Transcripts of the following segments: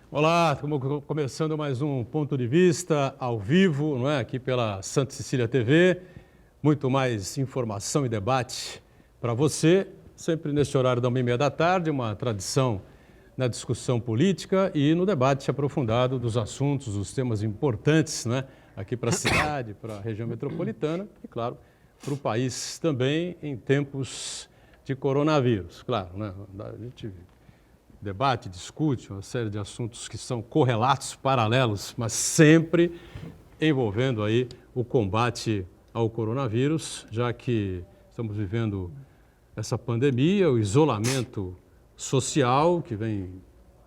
Olá, estamos começando mais um Ponto de Vista ao vivo, não é? Aqui pela Santa Cecília TV. Muito mais informação e debate para você, sempre neste horário da 1h30 da tarde, uma tradição na discussão política e no debate aprofundado dos assuntos, dos temas importantes, né? Aqui para a cidade, para a região metropolitana e, claro, para o país também em tempos de coronavírus. Claro, né? A gente debate, discute uma série de assuntos que são correlatos, paralelos, mas sempre envolvendo aí o combate ao coronavírus, já que estamos vivendo essa pandemia, o isolamento social que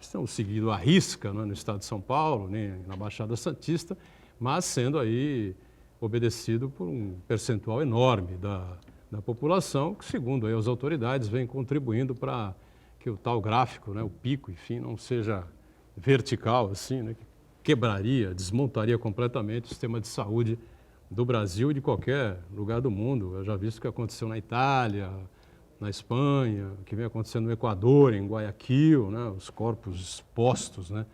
estamos seguindo à risca, não é, no estado de São Paulo, nem na Baixada Santista, mas sendo aí obedecido por um percentual enorme da população, que segundo aí as autoridades vem contribuindo para que o tal gráfico, né, o pico, enfim, não seja vertical assim, né, que quebraria, desmontaria completamente o sistema de saúde do Brasil e de qualquer lugar do mundo. Eu já vi isso que aconteceu na Itália, na Espanha, que vem acontecendo no Equador, em Guayaquil, né, os corpos expostos, né,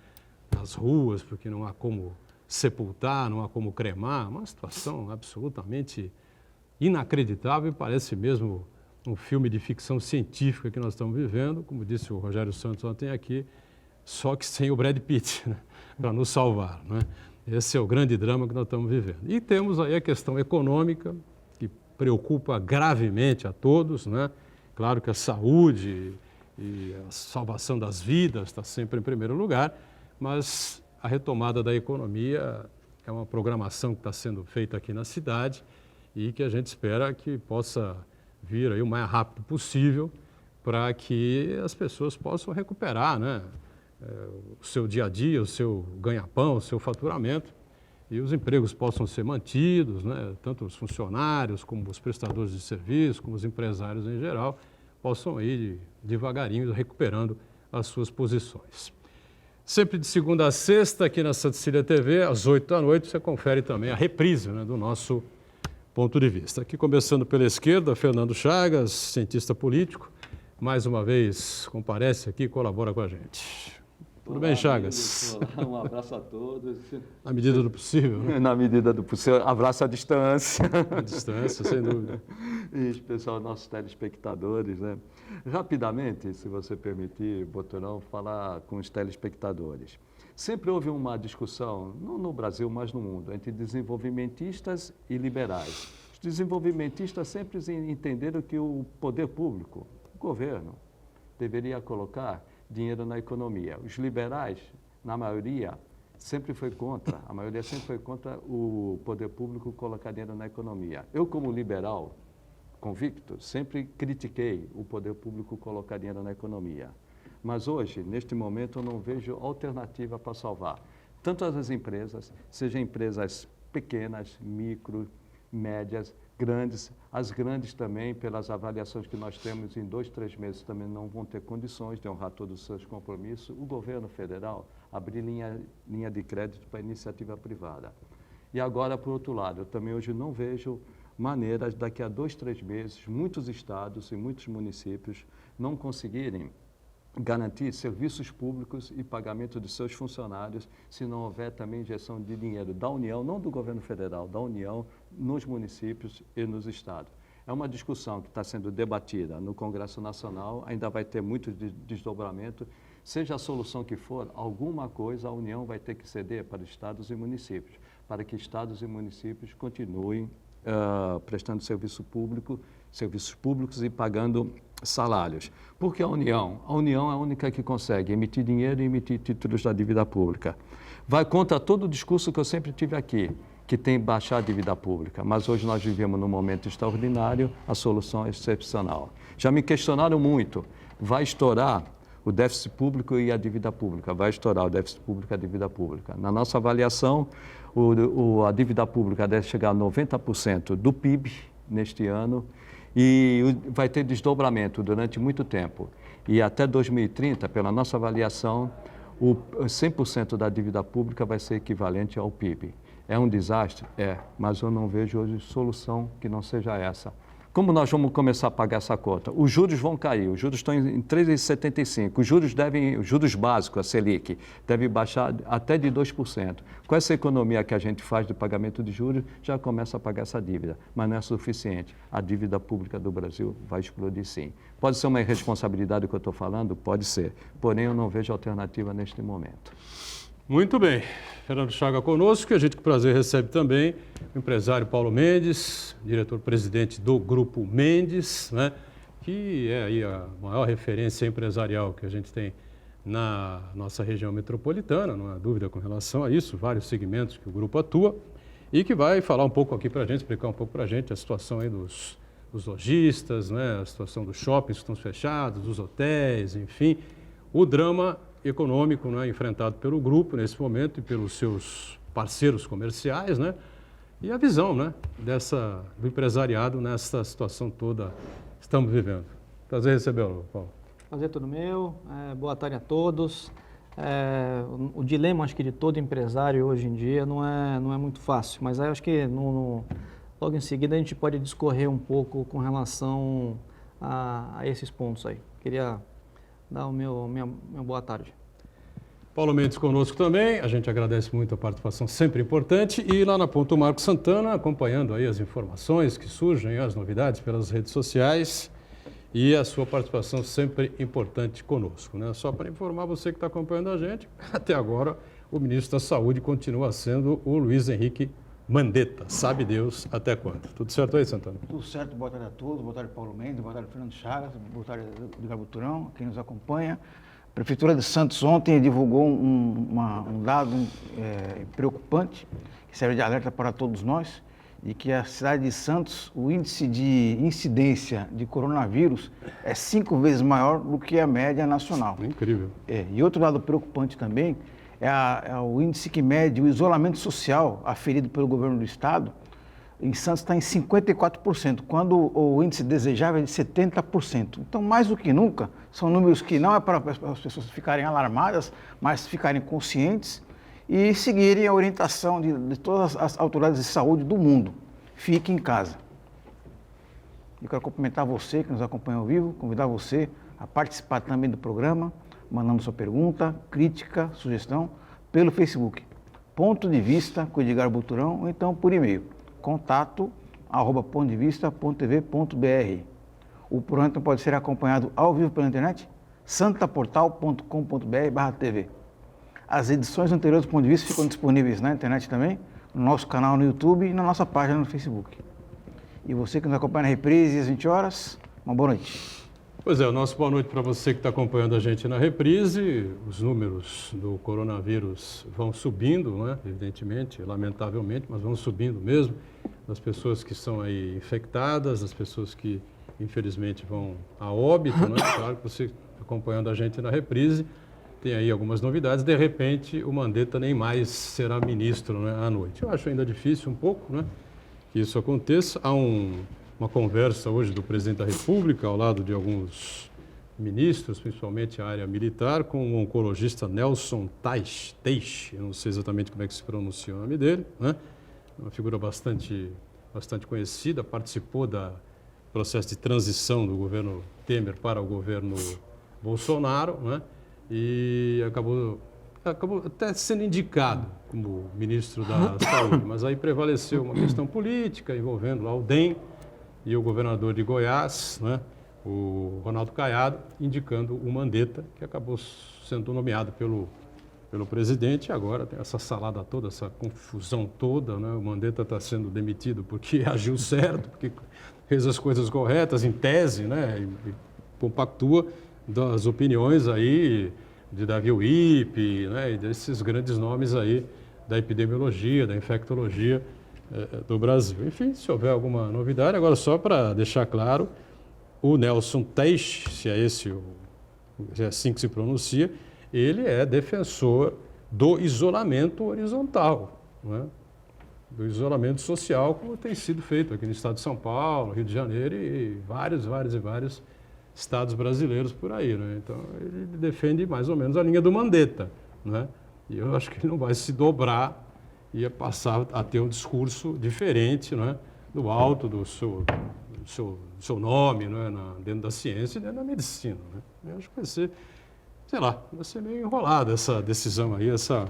nas ruas, porque não há como sepultar, não há como cremar. Uma situação absolutamente inacreditável e parece mesmo um filme de ficção científica que nós estamos vivendo, como disse o Rogério Santos ontem aqui, só que sem o Brad Pitt, né, para nos salvar, né? Esse é o grande drama que nós estamos vivendo. E temos aí a questão econômica, que preocupa gravemente a todos, né? Claro que a saúde e a salvação das vidas está sempre em primeiro lugar, mas a retomada da economia é uma programação que está sendo feita aqui na cidade e que a gente espera que possa vir aí o mais rápido possível para que as pessoas possam recuperar, né, o seu dia a dia, o seu ganha-pão, o seu faturamento e os empregos possam ser mantidos, né, tanto os funcionários como os prestadores de serviço, como os empresários em geral, possam ir devagarinho recuperando as suas posições. Sempre de segunda a sexta, aqui na Santa Cecília TV, às 20h, você confere também a reprise, né, do nosso Ponto de Vista. Aqui começando pela esquerda, Fernando Chagas, cientista político, mais uma vez comparece aqui e colabora com a gente. Tudo bem, Chagas? Olá, um abraço a todos. Na medida do possível, né? Na medida do possível, abraço à distância. À distância, sem dúvida. E especial nossos telespectadores, né? Rapidamente, se você permitir, Boturão, falar com os telespectadores. Sempre houve uma discussão, não no Brasil, mas no mundo, entre desenvolvimentistas e liberais. Os desenvolvimentistas sempre entenderam que o poder público, o governo, deveria colocar dinheiro na economia. Os liberais, na maioria, a maioria sempre foi contra o poder público colocar dinheiro na economia. Eu, como liberal convicto, sempre critiquei o poder público colocar dinheiro na economia. Mas hoje, neste momento, eu não vejo alternativa para salvar. Tanto as empresas, sejam empresas pequenas, micro, médias, grandes, as grandes também, pelas avaliações que nós temos, em 2, 3 meses também não vão ter condições de honrar todos os seus compromissos. O governo federal abrir linha de crédito para iniciativa privada. E agora, por outro lado, eu também hoje não vejo maneiras, daqui a 2, 3 meses, muitos estados e muitos municípios não conseguirem garantir serviços públicos e pagamento de seus funcionários se não houver também injeção de dinheiro da União, não do governo federal, da União, nos municípios e nos estados. É uma discussão que está sendo debatida no Congresso Nacional, ainda vai ter muito desdobramento. Seja a solução que for, alguma coisa a União vai ter que ceder para estados e municípios, para que estados e municípios continuem prestando serviços públicos e pagando salários. Porque a União é a única que consegue emitir dinheiro e emitir títulos da dívida pública. Vai contra todo o discurso que eu sempre tive aqui, que tem que baixar a dívida pública. Mas hoje nós vivemos num momento extraordinário, a solução é excepcional. Já me questionaram muito, vai estourar o déficit público e a dívida pública, vai estourar o déficit público e a dívida pública. Na nossa avaliação, a dívida pública deve chegar a 90% do PIB neste ano, e vai ter desdobramento durante muito tempo. E até 2030, pela nossa avaliação, 100% da dívida pública vai ser equivalente ao PIB. É um desastre? É, mas eu não vejo hoje solução que não seja essa. Como nós vamos começar a pagar essa conta? Os juros vão cair, os juros estão em 3,75%, os juros básicos, a Selic, deve baixar até de 2%. Com essa economia que a gente faz de pagamento de juros, já começa a pagar essa dívida, mas não é suficiente. A dívida pública do Brasil vai explodir sim. Pode ser uma irresponsabilidade o que eu estou falando? Pode ser, porém eu não vejo alternativa neste momento. Muito bem. Fernando Chaga conosco, e a gente com prazer recebe também o empresário Paulo Mendes, diretor-presidente do Grupo Mendes, né, que é aí a maior referência empresarial que a gente tem na nossa região metropolitana, não há dúvida com relação a isso, vários segmentos que o grupo atua, e que vai falar um pouco aqui para a gente, explicar um pouco para a gente a situação aí dos lojistas, né, a situação dos shoppings que estão fechados, dos hotéis, enfim, o drama econômico, né, enfrentado pelo grupo nesse momento e pelos seus parceiros comerciais, né, e a visão, né, do empresariado nessa situação toda que estamos vivendo. Prazer recebê-lo, Paulo. Prazer todo meu, boa tarde a todos. O dilema, acho que de todo empresário hoje em dia não é muito fácil, mas acho que logo em seguida a gente pode discorrer um pouco com relação a esses pontos aí. Queria dar minha boa tarde. Paulo Mendes conosco também, a gente agradece muito a participação, sempre importante, e lá na ponta o Marco Santana, acompanhando aí as informações que surgem, as novidades pelas redes sociais, e a sua participação sempre importante conosco, né? Só para informar você que está acompanhando a gente, até agora o ministro da Saúde continua sendo o Luiz Henrique Mandetta, sabe Deus até quando. Tudo certo aí, Santana? Tudo certo, boa tarde a todos, boa tarde Paulo Mendes, boa tarde Fernando Chagas, boa tarde Edgar Buturão, quem nos acompanha. A Prefeitura de Santos ontem divulgou um dado preocupante, que serve de alerta para todos nós, de que a cidade de Santos, o índice de incidência de coronavírus é 5 vezes maior do que a média nacional. Incrível. E outro dado preocupante também é o índice que mede o isolamento social aferido pelo governo do estado. Em Santos está em 54%, quando o índice desejável é de 70%. Então, mais do que nunca, são números que não é para as pessoas ficarem alarmadas, mas ficarem conscientes e seguirem a orientação de todas as autoridades de saúde do mundo. Fique em casa. Eu quero cumprimentar você que nos acompanha ao vivo, convidar você a participar também do programa, mandando sua pergunta, crítica, sugestão, pelo Facebook. Ponto de Vista com Edgar Buturão, ou então por e-mail, contato@pontodevista.tv.br. O programa pode ser acompanhado ao vivo pela internet, santaportal.com.br/tv. As edições anteriores do Ponto de Vista ficam disponíveis na internet também, no nosso canal no YouTube e na nossa página no Facebook. E você que nos acompanha na reprise às 20 horas, uma boa noite. Pois é, o nosso boa noite para você que está acompanhando a gente na reprise. Os números do coronavírus vão subindo, né? Evidentemente, lamentavelmente, mas vão subindo mesmo. Das pessoas que são aí infectadas, das pessoas que infelizmente vão a óbito, né? Claro que você acompanhando a gente na reprise, tem aí algumas novidades. De repente, o Mandetta nem mais será ministro, né, à noite. Eu acho ainda difícil um pouco, né, que isso aconteça. Há uma conversa hoje do presidente da República, ao lado de alguns ministros, principalmente a área militar, com o oncologista Nelson Teixe, eu não sei exatamente como é que se pronuncia o nome dele, né? Uma figura bastante conhecida, participou do processo de transição do governo Temer para o governo Bolsonaro, né? E acabou até sendo indicado como ministro da Saúde, mas aí prevaleceu uma questão política envolvendo lá o DEM e o governador de Goiás, né, o Ronaldo Caiado, indicando o Mandetta, que acabou sendo nomeado pelo presidente. E agora tem essa salada toda, essa confusão toda, né? O Mandetta está sendo demitido porque agiu certo, porque fez as coisas corretas, em tese, né, e compactua das opiniões aí de Davi Uip, né, e desses grandes nomes aí da epidemiologia, da infectologia do Brasil. Enfim, se houver alguma novidade, agora só para deixar claro, o Nelson Teixe, se é assim que se pronuncia, ele é defensor do isolamento horizontal, né? Do isolamento social, como tem sido feito aqui no estado de São Paulo, Rio de Janeiro e vários estados brasileiros por aí, né? Então, ele defende mais ou menos a linha do Mandetta, né? E eu acho que ele não vai se dobrar e passar a ter um discurso diferente, né? Do alto seu nome, não é? Dentro da ciência e dentro da medicina. Né? Eu acho que vai ser, sei lá, vai ser meio enrolada essa decisão aí, essa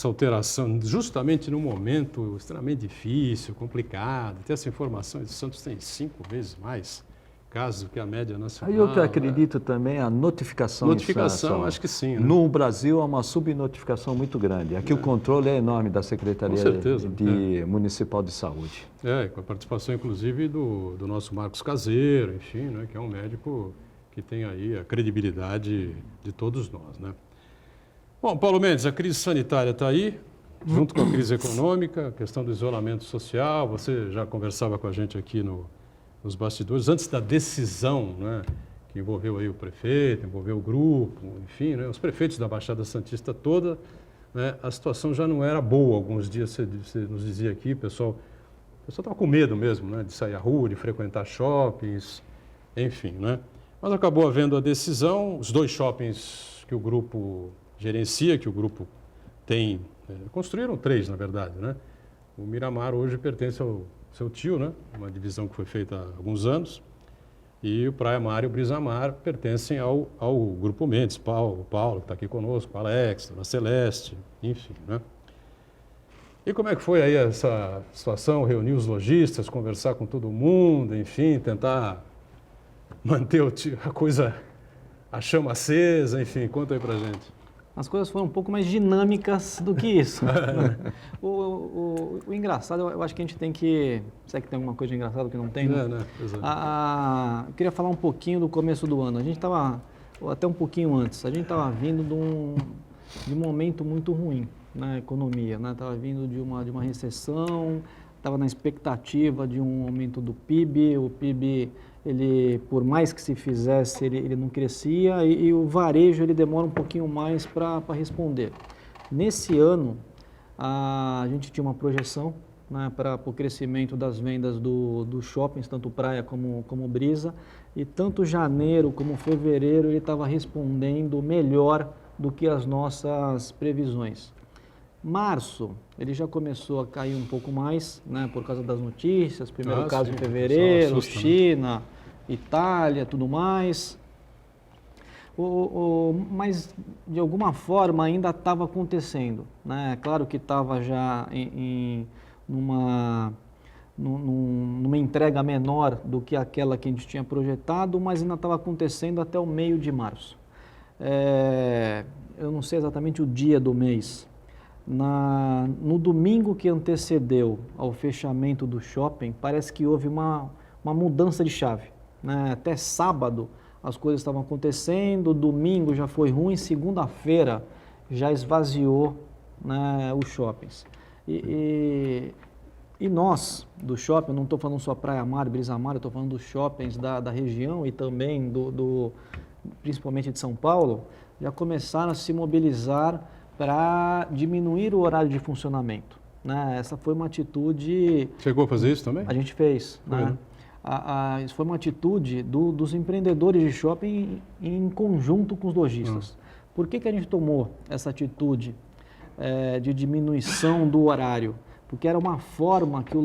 alteração, justamente num momento extremamente difícil, complicado. Ter essa informação, o Santos tem 5 vezes mais casos do que a média nacional. Aí eu que acredito também a notificação. Notificação, acho que sim. Né? No Brasil há uma subnotificação muito grande. Aqui o controle é enorme da Secretaria Municipal de Saúde. Com a participação, inclusive, do nosso Marcos Caseiro, enfim, né, que é um médico que tem aí a credibilidade de todos nós, né? Bom, Paulo Mendes, a crise sanitária está aí, junto com a crise econômica, a questão do isolamento social. Você já conversava com a gente aqui nos bastidores, antes da decisão, né, que envolveu aí o prefeito, envolveu o grupo, enfim, né, os prefeitos da Baixada Santista toda, né, a situação já não era boa. Alguns dias você nos dizia aqui, o pessoal estava com medo mesmo, né, de sair à rua, de frequentar shoppings, enfim, né. Mas acabou havendo a decisão, os 2 shoppings que o grupo gerencia, que o grupo tem, construíram 3, na verdade, né. O Miramar hoje pertence ao seu tio, né, uma divisão que foi feita há alguns anos, e o Praia Mar e o Brisa Mar pertencem ao Grupo Mendes, o Paulo que está aqui conosco, o Alex, a Celeste, enfim, né. E como é que foi aí essa situação, reunir os lojistas, conversar com todo mundo, enfim, tentar manter a chama acesa, enfim, conta aí pra gente. As coisas foram um pouco mais dinâmicas do que isso. O engraçado, eu acho que a gente tem que... Será que tem alguma coisa engraçada que não tem? Né? Exato. Eu queria falar um pouquinho do começo do ano. A gente estava, até um pouquinho antes, a gente estava vindo de um momento muito ruim na economia. Estava vindo de uma recessão, estava na expectativa de um aumento do PIB. O PIB, ele, por mais que se fizesse, ele não crescia, e o varejo ele demora um pouquinho mais para responder. Nesse ano, a gente tinha uma projeção, né, para o crescimento das vendas dos shoppings, tanto Praia como Brisa, e tanto janeiro como fevereiro ele estava respondendo melhor do que as nossas previsões. Março, ele já começou a cair um pouco mais, né, por causa das notícias, primeiro caso em fevereiro, China, Itália, tudo mais. Mas, de alguma forma, ainda estava acontecendo, né? Claro que estava já numa entrega menor do que aquela que a gente tinha projetado, mas ainda estava acontecendo até o meio de março. Eu não sei exatamente o dia do mês. No domingo que antecedeu ao fechamento do shopping, parece que houve uma mudança de chave, né? Até sábado as coisas estavam acontecendo, domingo já foi ruim, segunda-feira já esvaziou, né, os shoppings. E nós, do shopping, não estou falando só Praia Mar, Brisa Mar, estou falando dos shoppings da região e também principalmente de São Paulo, já começaram a se mobilizar para diminuir o horário de funcionamento, né? Essa foi uma atitude... Chegou a fazer isso também? A gente fez, né? Isso foi uma atitude dos empreendedores de shopping em conjunto com os lojistas. Por que a gente tomou essa atitude de diminuição do horário? Porque era uma forma que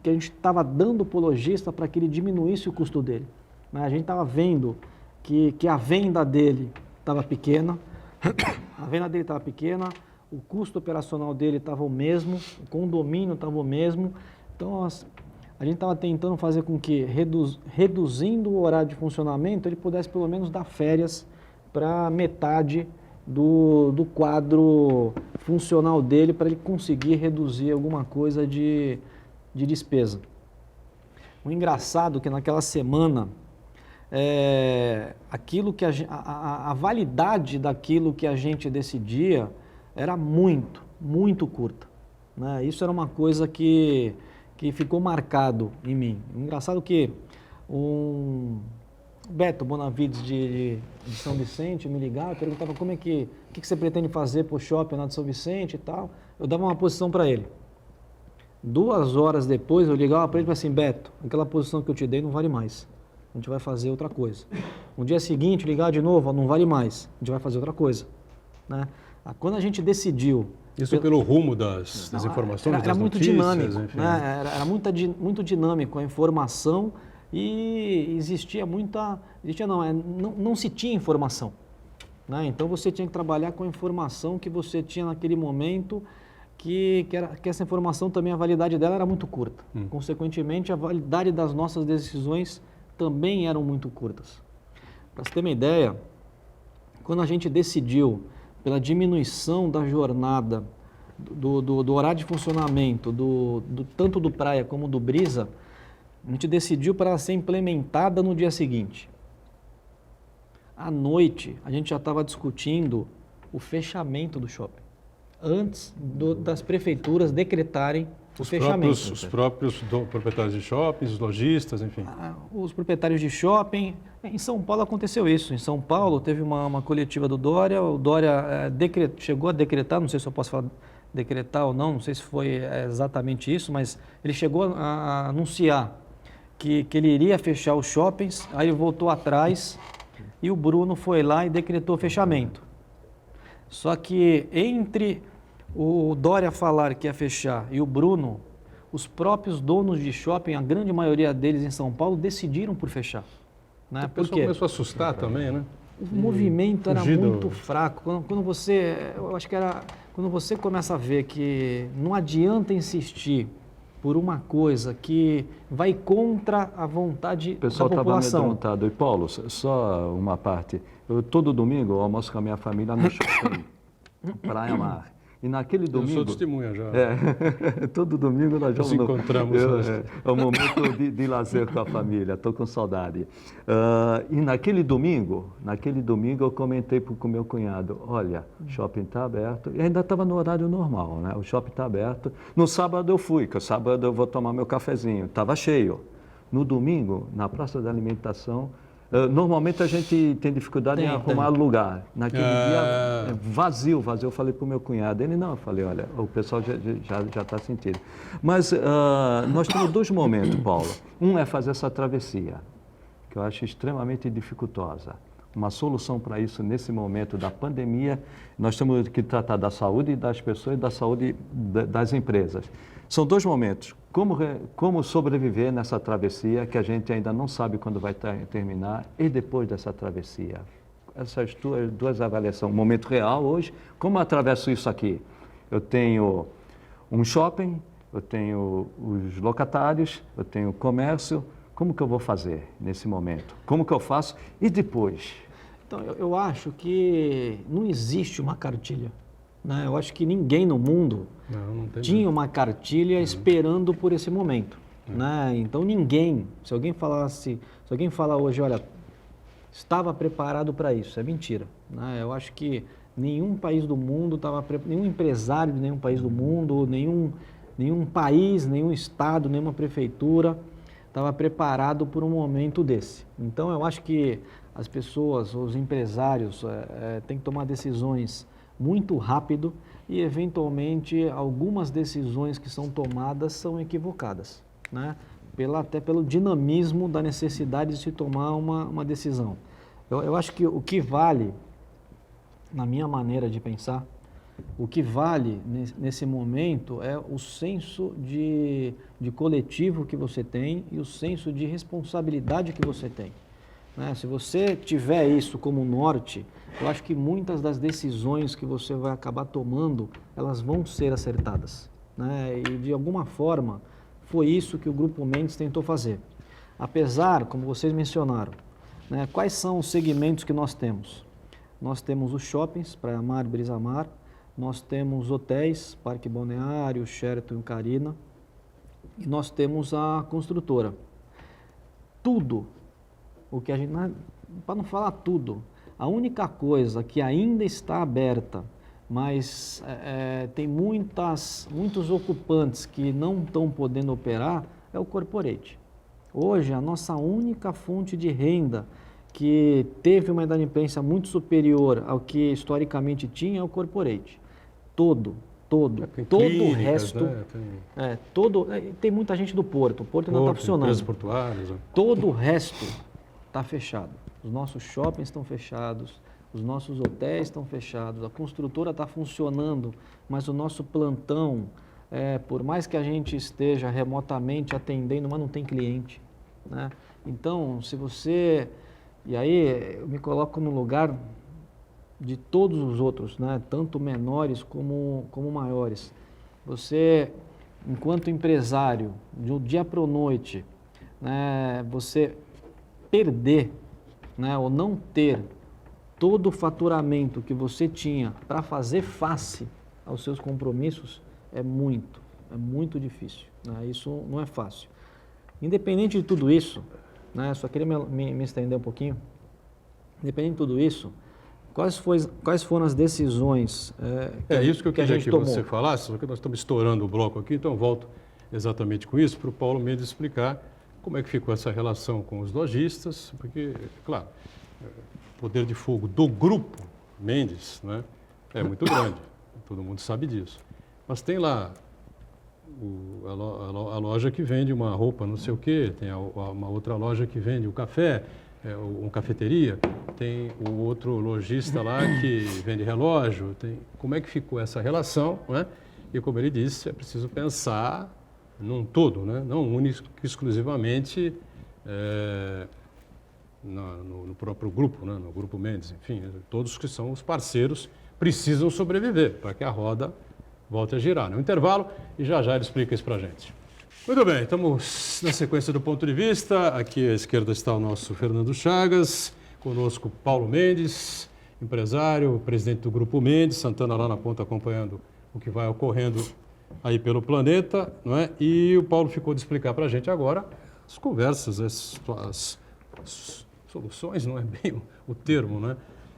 que a gente estava dando para o lojista para que ele diminuísse o custo dele, né? A gente estava vendo que a venda dele estava pequena, o custo operacional dele estava o mesmo, o condomínio estava o mesmo. Então, a gente estava tentando fazer com que, reduzindo o horário de funcionamento, ele pudesse pelo menos dar férias para metade do quadro funcional dele, para ele conseguir reduzir alguma coisa de despesa. O engraçado é que naquela semana, a validade daquilo que a gente decidia era muito, muito curta, né? Isso era uma coisa que ficou marcado em mim. Engraçado que o Beto Bonavides de São Vicente me ligava e perguntava o que você pretende fazer para o shopping lá de São Vicente e tal. Eu dava uma posição para ele. 2 horas depois eu ligava para ele e falava assim: Beto, aquela posição que eu te dei não vale mais. A gente vai fazer outra coisa. No dia seguinte, ligar de novo, não vale mais. A gente vai fazer outra coisa, né? Quando a gente decidiu... Isso pelo rumo das informações, era das muito notícias, dinâmico, enfim. né? Era muito dinâmico a informação e não se tinha informação, né? Então você tinha que trabalhar com a informação que você tinha naquele momento, que essa informação também, a validade dela era muito curta. Consequentemente, a validade das nossas decisões também eram muito curtas. Para você ter uma ideia, quando a gente decidiu pela diminuição da jornada do horário de funcionamento, tanto do Praia como do Brisa, a gente decidiu para ela ser implementada no dia seguinte. À noite, a gente já estava discutindo o fechamento do shopping, antes das prefeituras decretarem o fechamento. Os próprios proprietários de shoppings, os lojistas, enfim. Os proprietários de shopping. Em São Paulo aconteceu isso. Em São Paulo teve uma coletiva do Dória. O Dória chegou a decretar, não sei se eu posso falar decretar ou não sei se foi exatamente isso, mas ele chegou a anunciar que ele iria fechar os shoppings, aí ele voltou atrás e o Bruno foi lá e decretou o fechamento. Só que entre o Dória falar que ia fechar e o Bruno, os próprios donos de shopping, a grande maioria deles em São Paulo, decidiram por fechar. Né? O pessoal começou a assustar também, né? O movimento era muito fraco. Quando você começa a ver que não adianta insistir por uma coisa que vai contra a vontade da população. O pessoal estava amedrontado. E Paulo, só uma parte. Todo domingo eu almoço com a minha família no shopping, Praia Mar. E naquele domingo... Eu sou testemunha já. Todo domingo nós nos encontramos. É um momento de lazer com a família, estou com saudade. E naquele domingo eu comentei com o meu cunhado, olha, o shopping está aberto, e ainda estava no horário normal, né? O shopping está aberto. No sábado eu fui, que o sábado eu vou tomar meu cafezinho, estava cheio. No domingo, na Praça da Alimentação, normalmente a gente tem dificuldade em arrumar lugar. Naquele dia, vazio. Eu falei para o meu cunhado, ele não, eu falei, olha, o pessoal já está sentindo. Mas nós temos dois momentos, Paulo. Um é fazer essa travessia, que eu acho extremamente dificultosa. Uma solução para isso, nesse momento da pandemia, nós temos que tratar da saúde das pessoas e da saúde das empresas. São dois momentos. Como sobreviver nessa travessia que a gente ainda não sabe quando vai terminar e depois dessa travessia. Essas duas avaliações. Momento real hoje, como eu atravesso isso aqui? Eu tenho um shopping, eu tenho os locatários, eu tenho o comércio. Como que eu vou fazer nesse momento? Como que eu faço? E depois? Então, eu acho que não existe uma cartilha. Né? Eu acho que ninguém no mundo tinha uma cartilha esperando por esse momento. Né? Então ninguém, se alguém falar hoje, olha, estava preparado para isso, é mentira. Né? Eu acho que nenhum país do mundo nenhum empresário de nenhum país do mundo, nenhum país, nenhum estado, nenhuma prefeitura estava preparado por um momento desse. Então eu acho que as pessoas, os empresários, têm que tomar decisões muito rápido e, eventualmente, algumas decisões que são tomadas são equivocadas, né? Até pelo dinamismo da necessidade de se tomar uma decisão. Eu acho que o que vale, na minha maneira de pensar, o que vale nesse momento é o senso de coletivo que você tem e o senso de responsabilidade que você tem. Né? Se você tiver isso como norte, eu acho que muitas das decisões que você vai acabar tomando, elas vão ser acertadas. Né? E, de alguma forma, foi isso que o Grupo Mendes tentou fazer. Apesar, como vocês mencionaram, né, quais são os segmentos que nós temos? Nós temos os shoppings, Praia Mar, Brisa Mar, nós temos hotéis, Parque Balneário, Sheraton e Carina, e nós temos a construtora. Tudo o que a gente, para não falar tudo, a única coisa que ainda está aberta, mas tem muitos ocupantes que não estão podendo operar, é o corporate. Hoje, a nossa única fonte de renda que teve uma inadimplência muito superior ao que historicamente tinha é o corporate. Todo o resto, né? Tem muita gente do Porto, o Porto ainda está funcionando. Empresas portuárias. Todo o resto está fechado. Os nossos shoppings estão fechados, os nossos hotéis estão fechados, a construtora está funcionando, mas o nosso plantão, por mais que a gente esteja remotamente atendendo, mas não tem cliente, né? Então, se você... E aí eu me coloco no lugar de todos os outros, né? Tanto menores como maiores. Você, enquanto empresário, de um dia para a noite, né, você perder, né, ou não ter todo o faturamento que você tinha para fazer face aos seus compromissos é muito difícil, né? Isso não é fácil. Independente de tudo isso, né, só queria me estender um pouquinho, independente de tudo isso, quais foram as decisões isso que eu queria que tomou? você falasse, só que nós estamos estourando o bloco aqui, então eu volto exatamente com isso para o Paulo Mendes explicar como é que ficou essa relação com os lojistas, porque, claro, o poder de fogo do grupo Mendes, né, é muito grande, todo mundo sabe disso. Mas tem lá a loja que vende uma roupa, não sei o quê, tem uma outra loja que vende o café, uma cafeteria, tem o outro lojista lá que vende relógio. Como é que ficou essa relação, né? E como ele disse, é preciso pensar num todo, né? Não único, exclusivamente no próprio grupo, né? No grupo Mendes, enfim, todos que são os parceiros precisam sobreviver para que a roda volte a girar. No intervalo, e já ele explica isso para a gente. Muito bem, estamos na sequência do ponto de vista. Aqui à esquerda está o nosso Fernando Chagas, conosco Paulo Mendes, empresário, presidente do Grupo Mendes, Santana lá na ponta acompanhando o que vai ocorrendo aí pelo planeta, não é? E o Paulo ficou de explicar para a gente agora as conversas, as soluções, não é bem o termo, né?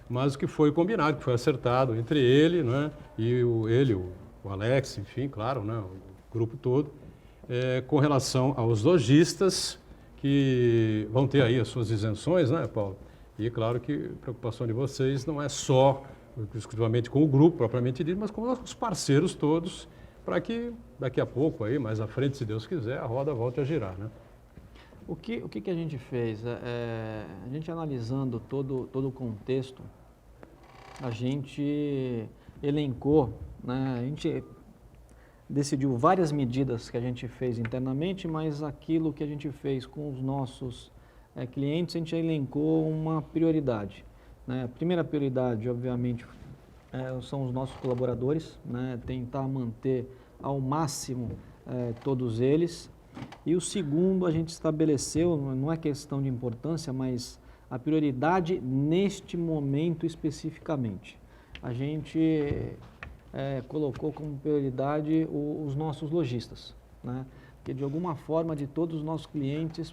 Mas o que foi combinado, que foi acertado entre ele, né? E o Alex, enfim, claro, né? O grupo todo, com relação aos lojistas que vão ter aí as suas isenções, né, Paulo? E claro que a preocupação de vocês não é só exclusivamente com o grupo propriamente dito, mas com os parceiros todos, para que daqui a pouco, aí, mais à frente, se Deus quiser, a roda volte a girar, né? O que a gente fez? A gente analisando todo o contexto, a gente elencou, né, a gente decidiu várias medidas que a gente fez internamente, mas aquilo que a gente fez com os nossos clientes, a gente elencou uma prioridade, né? A primeira prioridade, obviamente, são os nossos colaboradores, né? Tentar manter ao máximo todos eles. E o segundo, a gente estabeleceu, não é questão de importância, mas a prioridade neste momento especificamente. A gente colocou como prioridade os nossos lojistas, né? Porque de alguma forma, de todos os nossos clientes,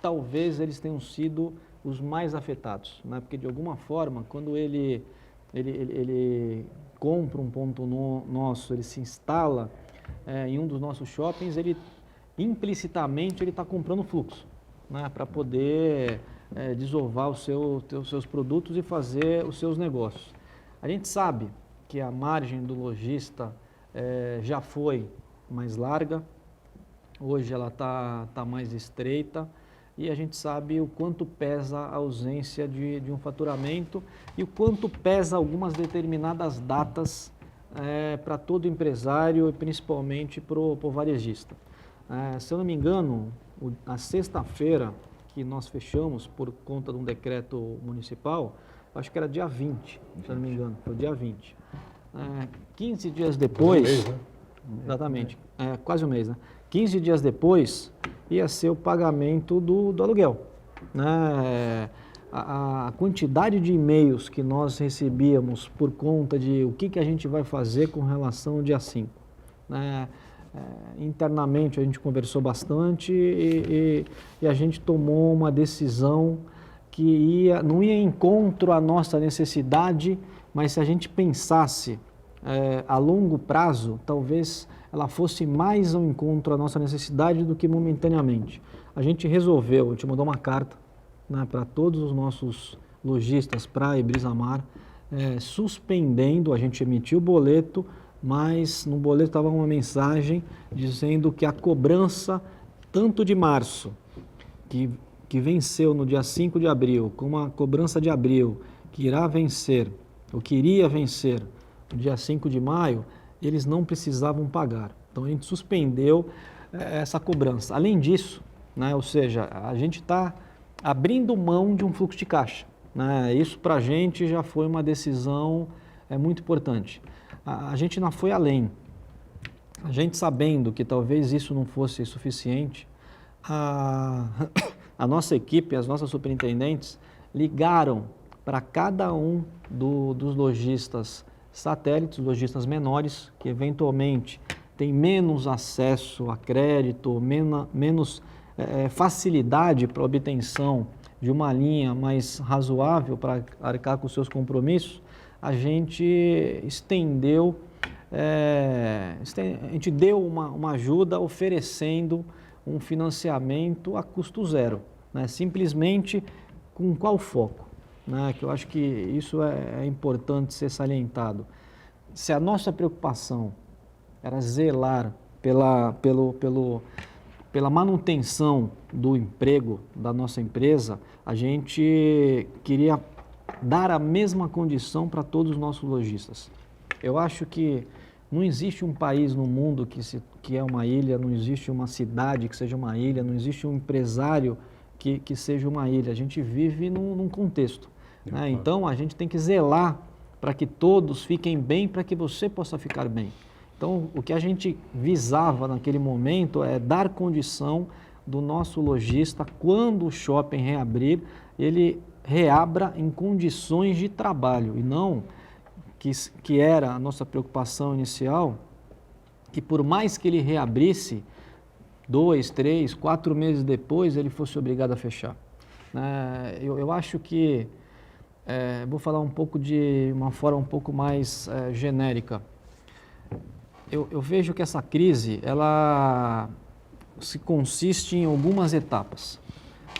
talvez eles tenham sido os mais afetados, né? Porque de alguma forma, quando ele compra um ponto nosso, ele se instala em um dos nossos shoppings, ele implicitamente ele está comprando fluxo, né? Para poder desovar os seus produtos e fazer os seus negócios. A gente sabe que a margem do lojista já foi mais larga, hoje ela está mais estreita, e a gente sabe o quanto pesa a ausência de um faturamento e o quanto pesa algumas determinadas datas para todo empresário e principalmente para o varejista. Se eu não me engano, na sexta-feira que nós fechamos por conta de um decreto municipal, acho que era dia 20, se eu não me engano, foi dia 20. 15 dias depois, mês, né? Exatamente, quase um mês, né? 15 dias depois ia ser o pagamento do aluguel, né? A quantidade de e-mails que nós recebíamos por conta de o que a gente vai fazer com relação ao dia 5, né? Internamente a gente conversou bastante e a gente tomou uma decisão que não ia em encontro à nossa necessidade, mas se a gente pensasse a longo prazo, talvez ela fosse mais ao encontro à nossa necessidade do que momentaneamente. A gente resolveu, a gente mandou uma carta, né, para todos os nossos lojistas, Praia e Brisamar, suspendendo, a gente emitiu o boleto, mas no boleto estava uma mensagem dizendo que a cobrança, tanto de março, que venceu no dia 5 de abril, como a cobrança de abril que irá vencer, ou que iria vencer no dia 5 de maio, eles não precisavam pagar. Então a gente suspendeu essa cobrança. Além disso, né, ou seja, a gente está abrindo mão de um fluxo de caixa. Né? Isso para a gente já foi uma decisão muito importante. A gente não foi além. A gente sabendo que talvez isso não fosse suficiente, a nossa equipe, as nossas superintendentes, ligaram para cada um dos lojistas satélites, lojistas menores, que eventualmente têm menos acesso a crédito, menos facilidade para a obtenção de uma linha mais razoável para arcar com os seus compromissos. A gente estendeu, a gente deu uma ajuda oferecendo um financiamento a custo zero, né? Simplesmente com qual foco? Né? Que eu acho que isso é importante ser salientado. Se a nossa preocupação era zelar pela manutenção do emprego da nossa empresa, a gente queria dar a mesma condição para todos os nossos lojistas. Eu acho que não existe um país no mundo que é uma ilha, não existe uma cidade que seja uma ilha, não existe um empresário que seja uma ilha. A gente vive num contexto. Né? Então, a gente tem que zelar para que todos fiquem bem, para que você possa ficar bem. Então, o que a gente visava naquele momento é dar condição do nosso lojista, quando o shopping reabrir, ele reabra em condições de trabalho e não que era a nossa preocupação inicial, que por mais que ele reabrisse, 2, 3, 4 meses depois, ele fosse obrigado a fechar. Eu acho que, vou falar um pouco de uma forma um pouco mais genérica. Eu vejo que essa crise, ela se consiste em algumas etapas.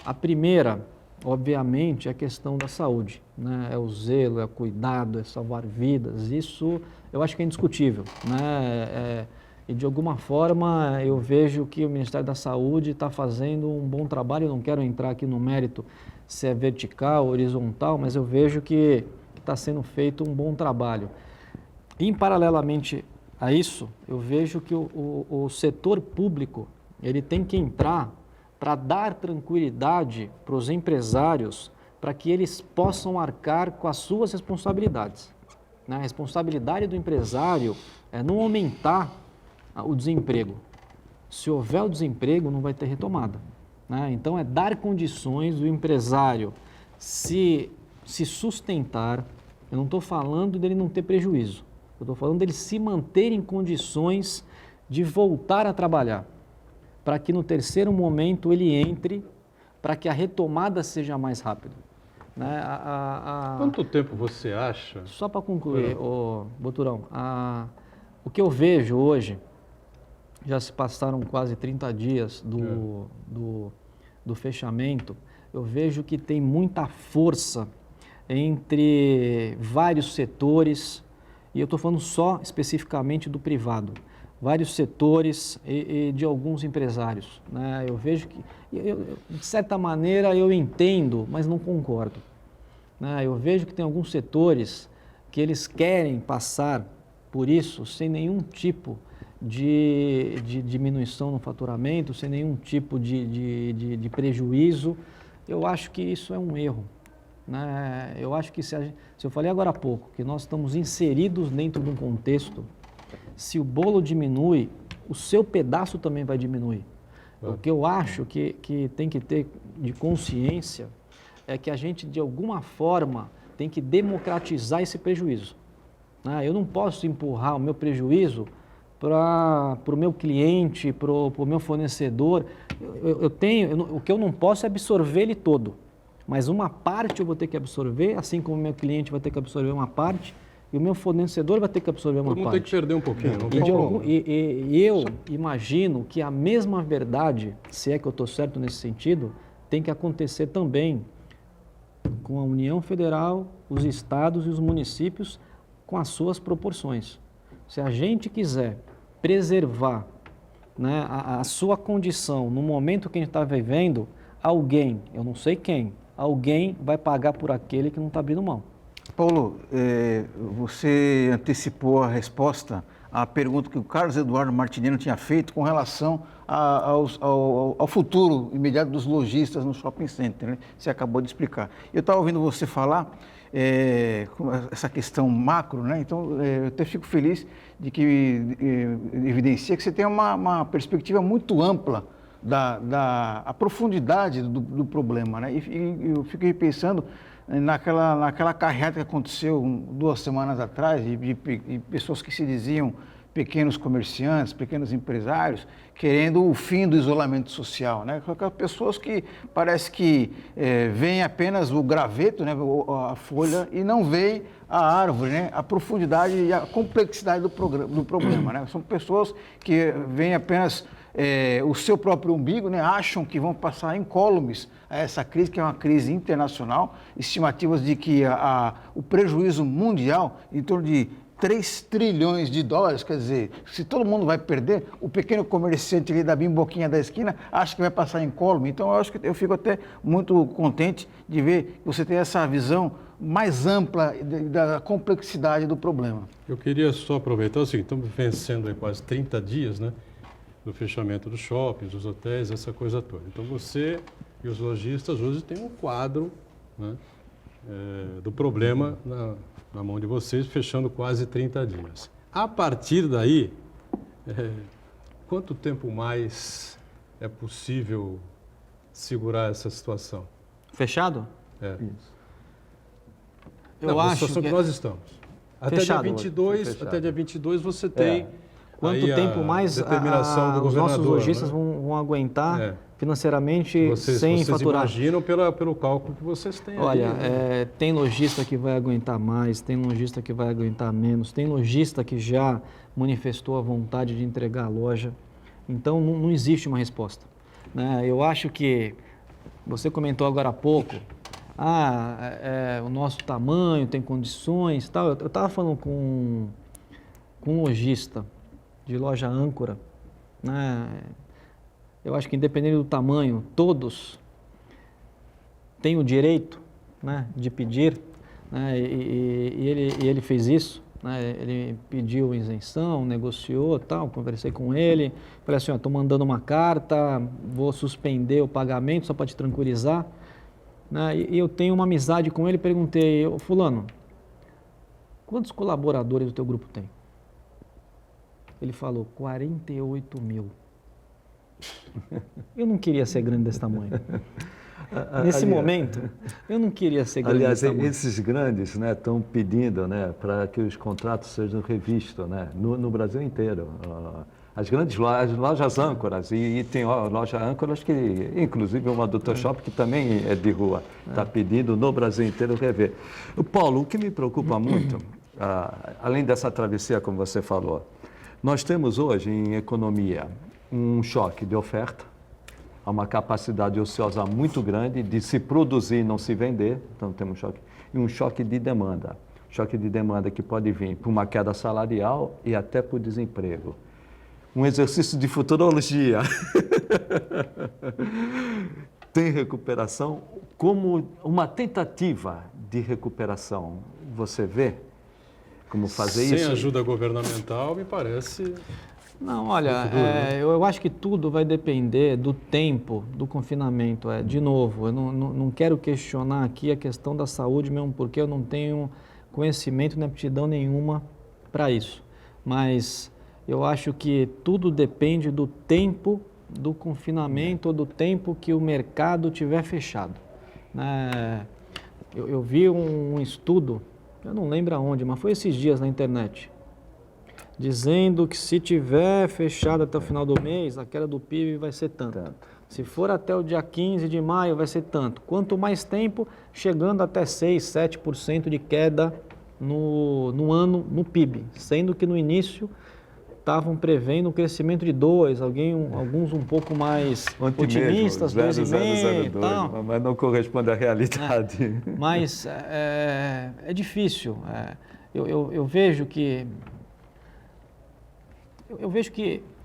A primeira, obviamente, é a questão da saúde, né? É o zelo, é o cuidado, é salvar vidas. Isso eu acho que é indiscutível, né? E de alguma forma eu vejo que o Ministério da Saúde está fazendo um bom trabalho. Eu não quero entrar aqui no mérito se é vertical, horizontal, mas eu vejo que está sendo feito um bom trabalho. Em paralelamente a isso, eu vejo que o setor público ele tem que entrar para dar tranquilidade para os empresários, para que eles possam arcar com as suas responsabilidades. Né? A responsabilidade do empresário é não aumentar o desemprego. Se houver o desemprego, não vai ter retomada. Né? Então, é dar condições do empresário se sustentar. Eu não estou falando dele não ter prejuízo. Eu estou falando dele se manter em condições de voltar a trabalhar, para que no terceiro momento ele entre, para que a retomada seja mais rápida. Né? Quanto tempo você acha? Só para concluir, Boturão, o que eu vejo hoje, já se passaram quase 30 dias do fechamento, eu vejo que tem muita força entre vários setores, e eu estou falando só especificamente do privado, vários setores e de alguns empresários. Né? Eu vejo que, de certa maneira, eu entendo, mas não concordo. Né? Eu vejo que tem alguns setores que eles querem passar por isso sem nenhum tipo de diminuição no faturamento, sem nenhum tipo de prejuízo. Eu acho que isso é um erro. Né? Eu acho que se eu falei agora há pouco que nós estamos inseridos dentro de um contexto, se o bolo diminui, o seu pedaço também vai diminuir. O que eu acho que tem que ter de consciência é que a gente, de alguma forma, tem que democratizar esse prejuízo. Né? Eu não posso empurrar o meu prejuízo para o meu cliente, para o meu fornecedor. O que eu não posso é absorver ele todo. Mas uma parte eu vou ter que absorver, assim como o meu cliente vai ter que absorver uma parte, e o meu fornecedor vai ter que absorver uma parte. Todo mundo tem que perder um pouquinho, não tem como. E eu imagino que a mesma verdade, se é que eu estou certo nesse sentido, tem que acontecer também com a União Federal, os estados e os municípios com as suas proporções. Se a gente quiser preservar, né, a sua condição no momento que a gente está vivendo, alguém, eu não sei quem, alguém vai pagar por aquele que não está abrindo mão. Paulo, você antecipou a resposta à pergunta que o Carlos Eduardo Martinino tinha feito com relação ao futuro imediato dos lojistas no shopping center, né? Você acabou de explicar. Eu estava ouvindo você falar essa questão macro, né? Então, eu até fico feliz de que evidencia que você tem uma perspectiva muito ampla da profundidade do problema, né? E eu fiquei pensando naquela carreata que aconteceu 2 semanas atrás, de pessoas que se diziam pequenos comerciantes, pequenos empresários, querendo o fim do isolamento social, né? Aquelas pessoas que parece que veem apenas o graveto, né? A folha, e não veem a árvore, né? A profundidade e a complexidade do problema, né? São pessoas que veem apenas o seu próprio umbigo, né? Acham que vão passar incólumes a essa crise, que é uma crise internacional, estimativas de que o prejuízo mundial em torno de 3 trilhões de dólares, quer dizer, se todo mundo vai perder, o pequeno comerciante ali da bimboquinha da esquina acha que vai passar incólume. Então, eu fico até muito contente de ver que você tem essa visão mais ampla da complexidade do problema. Eu queria só aproveitar o seguinte, estamos vencendo aí quase 30 dias, né, do fechamento dos shoppings, dos hotéis, essa coisa toda. Então, você e os lojistas hoje têm um quadro, né, do problema na mão de vocês, fechando quase 30 dias. A partir daí, quanto tempo mais é possível segurar essa situação? Fechado? Isso. Eu a acho situação que nós estamos. Fechado, Até dia 22 você tem quanto tempo mais determinação do os nossos governador, lojistas, né, vão aguentar financeiramente sem faturar. Vocês imaginam pelo cálculo que vocês têm. Olha, ali, tem lojista que vai aguentar mais, tem lojista que vai aguentar menos, tem lojista que já manifestou a vontade de entregar a loja. Então, não existe uma resposta, né? Eu acho que você comentou agora há pouco, o nosso tamanho tem condições, tal. Eu estava falando com um lojista de loja âncora, né? Eu acho que independente do tamanho, todos têm o direito, né, de pedir, né, e ele fez isso, né? Ele pediu isenção, negociou, tal, conversei com ele, falei assim, estou mandando uma carta, vou suspender o pagamento só para te tranquilizar, né? E eu tenho uma amizade com ele, perguntei, fulano, quantos colaboradores o teu grupo tem? Ele falou, 48 mil. Eu não queria ser grande desse tamanho. Nesse momento, eu não queria ser grande desse tamanho. Aliás, esses grandes estão pedindo, né, para que os contratos sejam revistos, né, no Brasil inteiro. As grandes lojas âncoras, e tem lojas âncoras que, inclusive uma Dr. Shop, que também é de rua, está pedindo no Brasil inteiro rever. Paulo, o que me preocupa muito, além dessa travessia, como você falou, nós temos hoje em economia um choque de oferta, há uma capacidade ociosa muito grande de se produzir e não se vender, então temos um choque, e um choque de demanda. Choque de demanda que pode vir por uma queda salarial e até por desemprego. Um exercício de futurologia. Tem recuperação como uma tentativa de recuperação. Você vê como fazer isso? Sem ajuda governamental, me parece... Não, olha, eu acho que tudo vai depender do tempo do confinamento. De novo, eu não quero questionar aqui a questão da saúde, mesmo porque eu não tenho conhecimento nem aptidão nenhuma para isso. Mas eu acho que tudo depende do tempo do confinamento ou do tempo que o mercado tiver fechado. Eu vi um estudo, eu não lembro aonde, mas foi esses dias na internet, dizendo que se tiver fechado até o final do mês, a queda do PIB vai ser tanto. Se for até o dia 15 de maio, vai ser tanto. Quanto mais tempo, chegando até 6%, 7% de queda no ano no PIB, sendo que no início estavam prevendo um crescimento de 2%, alguns um pouco mais otimistas, 2,5%. Mas não corresponde à realidade. Mas é difícil. Eu vejo que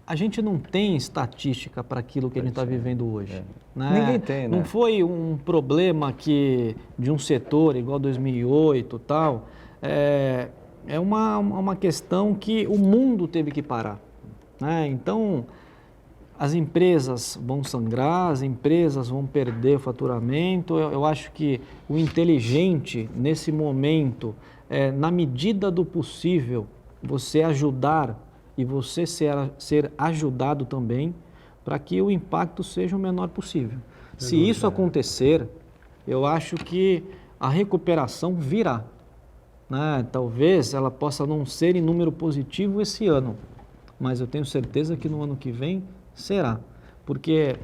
a gente não tem estatística para aquilo que a gente está vivendo hoje. Né? Ninguém tem, né? Não foi um problema de um setor igual 2008 e tal. É uma questão que o mundo teve que parar. Né? Então, as empresas vão sangrar, as empresas vão perder o faturamento. Eu acho que o inteligente, nesse momento, na medida do possível, você ajudar e você ser ajudado também para que o impacto seja o menor possível. Se isso acontecer, eu acho que a recuperação virá. Né? Talvez ela possa não ser em número positivo esse ano, mas eu tenho certeza que no ano que vem será. Porque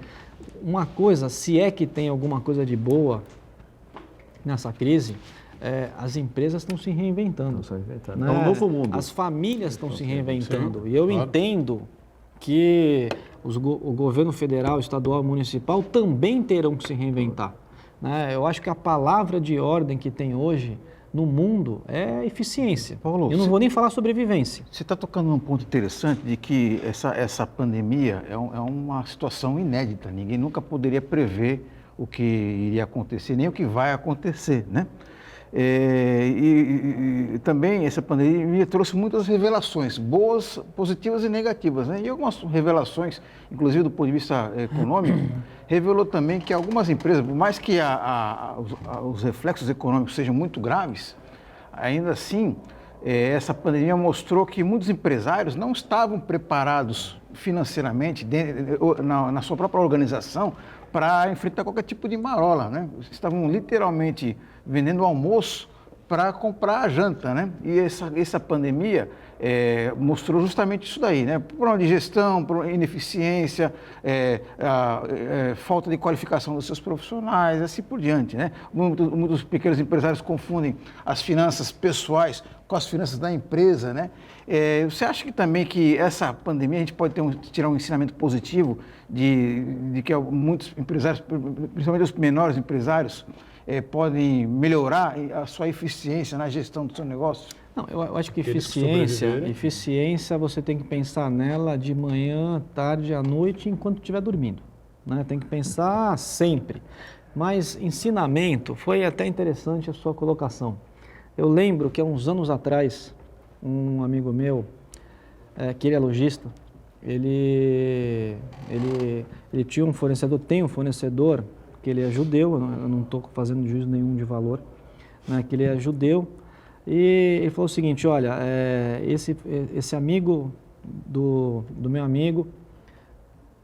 uma coisa, se é que tem alguma coisa de boa nessa crise, as empresas estão se reinventando. Né? É um novo mundo. As famílias estão se reinventando. E eu entendo que o governo federal, estadual e municipal também terão que se reinventar. Né? Eu acho que a palavra de ordem que tem hoje no mundo é eficiência. Paulo, eu não vou nem falar sobrevivência. Você está tocando num ponto interessante de que essa pandemia é uma situação inédita. Ninguém nunca poderia prever o que iria acontecer, nem o que vai acontecer, né? E também essa pandemia trouxe muitas revelações, boas, positivas e negativas, né? E algumas revelações, inclusive do ponto de vista econômico, revelou também que algumas empresas, por mais que os reflexos econômicos sejam muito graves, ainda assim, essa pandemia mostrou que muitos empresários não estavam preparados financeiramente, na sua própria organização, para enfrentar qualquer tipo de marola, né? Estavam literalmente vendendo almoço para comprar a janta, né? E essa pandemia mostrou justamente isso daí, né? Problema de gestão, ineficiência, falta de qualificação dos seus profissionais, assim por diante, né? Muitos pequenos empresários confundem as finanças pessoais com as finanças da empresa, né? Você acha que também que essa pandemia a gente pode tirar um ensinamento positivo de que muitos empresários, principalmente os menores empresários, podem melhorar a sua eficiência na gestão do seu negócio? Não, eu acho que Aqueles que eficiência você tem que pensar nela de manhã, tarde, à noite, enquanto estiver dormindo. Né? Tem que pensar sempre. Mas ensinamento, foi até interessante a sua colocação. Eu lembro que há uns anos atrás, um amigo meu, que ele é lojista, ele tinha um fornecedor, tem um fornecedor, que ele é judeu, eu não estou fazendo juízo nenhum de valor, né, que ele é judeu, e ele falou o seguinte, olha, esse amigo do meu amigo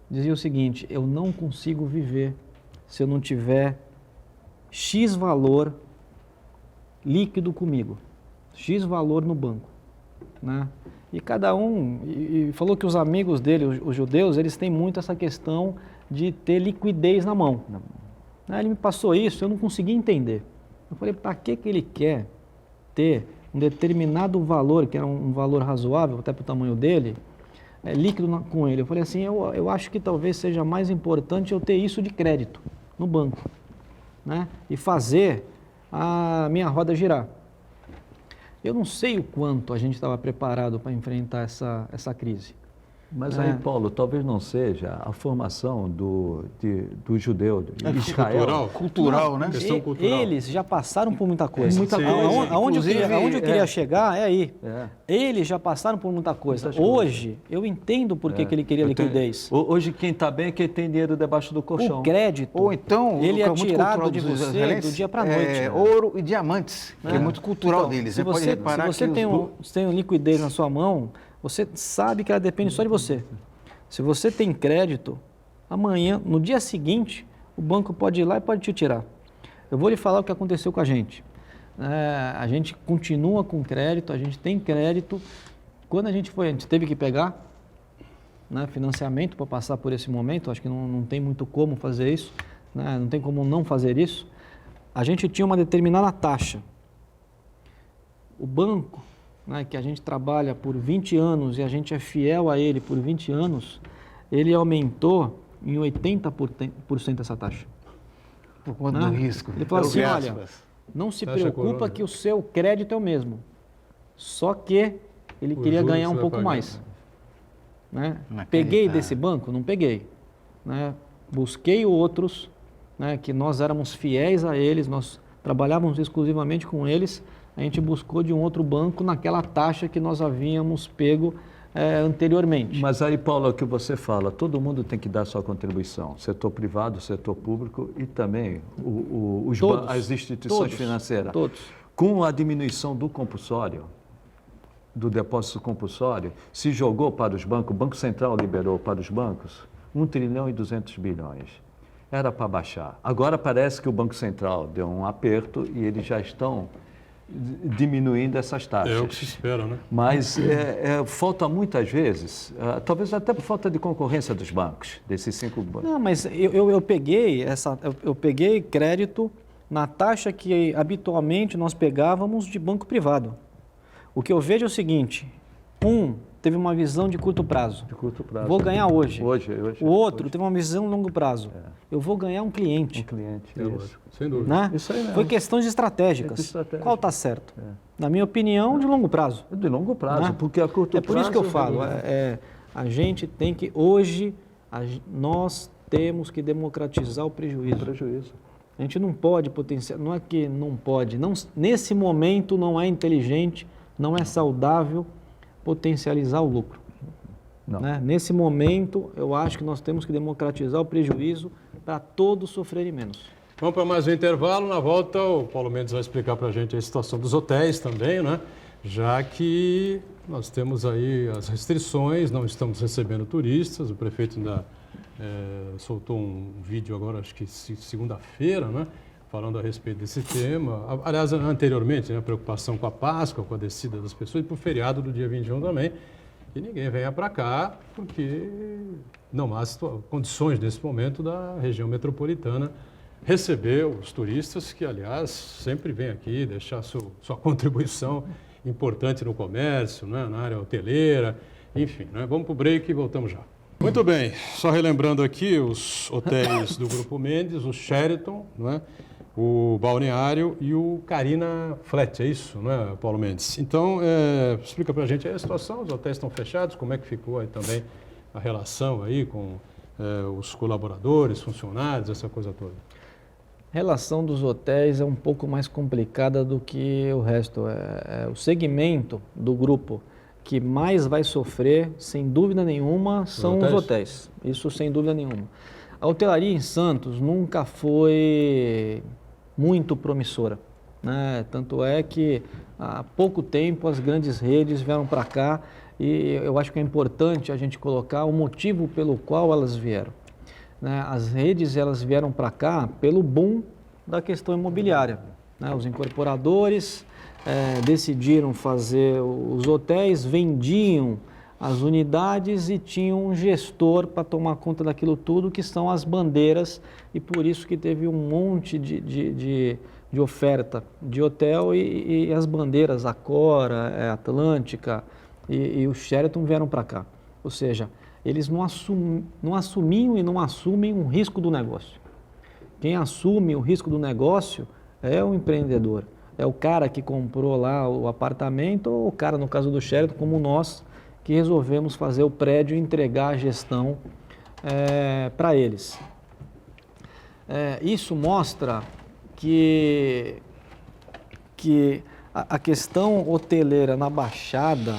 dizia o seguinte, eu não consigo viver se eu não tiver X valor líquido comigo, X valor no banco, né? E cada um, e falou que os amigos dele, os judeus, eles têm muito essa questão de ter liquidez na mão. Ele me passou isso, eu não consegui entender. Eu falei, para que ele quer ter um determinado valor, que era um valor razoável, até para o tamanho dele, líquido com ele? Eu falei assim, eu acho que talvez seja mais importante eu ter isso de crédito no banco, né? E fazer a minha roda girar. Eu não sei o quanto a gente estava preparado para enfrentar essa crise. Mas aí, Paulo, talvez não seja a formação do judeu de Israel. Cultural, né? Questão cultural. Eles já passaram por muita coisa. Muita coisa. Aonde eu queria chegar é aí. É. Eles já passaram por muita coisa. Hoje, eu entendo por que ele queria liquidez. Hoje, quem está bem é quem tem dinheiro debaixo do colchão. O crédito, Ou então, ele é muito tirado cultural de dos você israelenses, do dia para a noite. Ouro e diamantes, que é muito cultural Então, deles. Se Pode você, reparar se você que tem liquidez na sua mão, você sabe que ela depende só de você. Se você tem crédito, amanhã, no dia seguinte, o banco pode ir lá e pode te tirar. Eu vou lhe falar o que aconteceu com a gente. A gente continua com crédito, a gente tem crédito. Quando a gente teve que pegar, né, financiamento para passar por esse momento, acho que não tem muito como fazer isso, né, não tem como não fazer isso. A gente tinha uma determinada taxa. O banco, né, que a gente trabalha por 20 anos e a gente é fiel a ele por 20 anos, ele aumentou em 80% essa taxa. Por conta do risco. Ele falou assim, olha, não se preocupa que o seu crédito é o mesmo, só que ele queria ganhar um pouco mais. né? Inacreditável. Peguei desse banco? Não peguei, né? Busquei outros, né, que nós éramos fiéis a eles, nós trabalhávamos exclusivamente com eles, a gente buscou de um outro banco naquela taxa que nós havíamos pego anteriormente. Mas aí, Paulo, é o que você fala, todo mundo tem que dar sua contribuição, setor privado, setor público e também Todos, as instituições todos, financeiras. Todos. Com a diminuição do compulsório, do depósito compulsório, se jogou para os bancos, o Banco Central liberou para os bancos 1 trilhão e 200 bilhões. Era para baixar. Agora parece que o Banco Central deu um aperto e eles já estão diminuindo essas taxas. É o que se espera, né? Mas falta muitas vezes, talvez até por falta de concorrência dos bancos, desses 5 bancos. Não, mas eu peguei crédito na taxa que habitualmente nós pegávamos de banco privado. O que eu vejo é o seguinte, teve uma visão de curto prazo. De curto prazo. Vou ganhar hoje. O outro hoje. teve uma visão de longo prazo. Eu vou ganhar um cliente. Um cliente. É Isso. lógico, sem dúvida. Né? Isso aí mesmo. Foi questões estratégicas. Estratégia. Qual está certo? Na minha opinião, de longo prazo. De longo prazo, Né? porque a curto É prazo... por isso que eu falo, a gente tem que, hoje, nós temos que democratizar o prejuízo. A gente não pode potenciar, não é que não pode, nesse momento não é inteligente, não é saudável potencializar o lucro. Não. Né? Nesse momento, eu acho que nós temos que democratizar o prejuízo para todos sofrerem menos. Vamos para mais um intervalo. Na volta, o Paulo Mendes vai explicar para a gente a situação dos hotéis também, né? Já que nós temos aí as restrições, não estamos recebendo turistas. O prefeito ainda soltou um vídeo agora, acho que segunda-feira, né? Falando a respeito desse tema. Aliás, anteriormente, né? Preocupação com a Páscoa, com a descida das pessoas e para o feriado do dia 21 também. E ninguém venha para cá porque não há condições nesse momento da região metropolitana receber os turistas que, aliás, sempre vêm aqui deixar sua contribuição importante no comércio, né, na área hoteleira, enfim. Né? Vamos para o break e voltamos já. Muito bem, só relembrando aqui os hotéis do Grupo Mendes, o Sheraton, né, o Balneário e o Carina Flat, é isso, não é, Paulo Mendes? Então, explica para a gente aí a situação, os hotéis estão fechados, como é que ficou aí também a relação aí com os colaboradores, funcionários, essa coisa toda? A relação dos hotéis é um pouco mais complicada do que o resto. O segmento do grupo que mais vai sofrer, sem dúvida nenhuma, são os hotéis. Isso sem dúvida nenhuma. A hotelaria em Santos nunca foi muito promissora, né? Tanto é que há pouco tempo as grandes redes vieram para cá e eu acho que é importante a gente colocar o motivo pelo qual elas vieram. Né? As redes elas vieram para cá pelo boom da questão imobiliária. Né? Os incorporadores decidiram fazer os hotéis, vendiam as unidades e tinham um gestor para tomar conta daquilo tudo, que são as bandeiras, e por isso que teve um monte de oferta de hotel e as bandeiras, a Cora, a Atlântica e o Sheraton vieram para cá. Ou seja, eles não assumiam e não assumem um risco do negócio. Quem assume o risco do negócio é o empreendedor, é o cara que comprou lá o apartamento ou o cara, no caso do Sheraton, como nós, que resolvemos fazer o prédio e entregar a gestão para eles. Isso mostra que a questão hoteleira na Baixada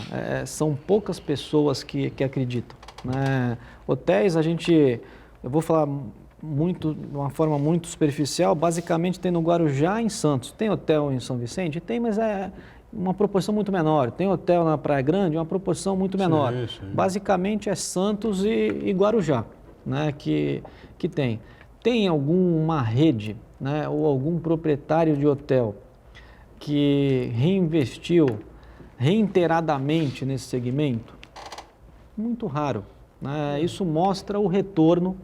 são poucas pessoas que acreditam. Né? Hotéis, eu vou falar de uma forma muito superficial, basicamente tem no Guarujá e em Santos. Tem hotel em São Vicente? Tem, mas é uma proporção muito menor. Tem hotel na Praia Grande, uma proporção muito menor. Sim. Basicamente é Santos e Guarujá, né, que tem. Tem alguma rede, né, ou algum proprietário de hotel que reinvestiu reiteradamente nesse segmento? Muito raro. Né? Isso mostra o retorno,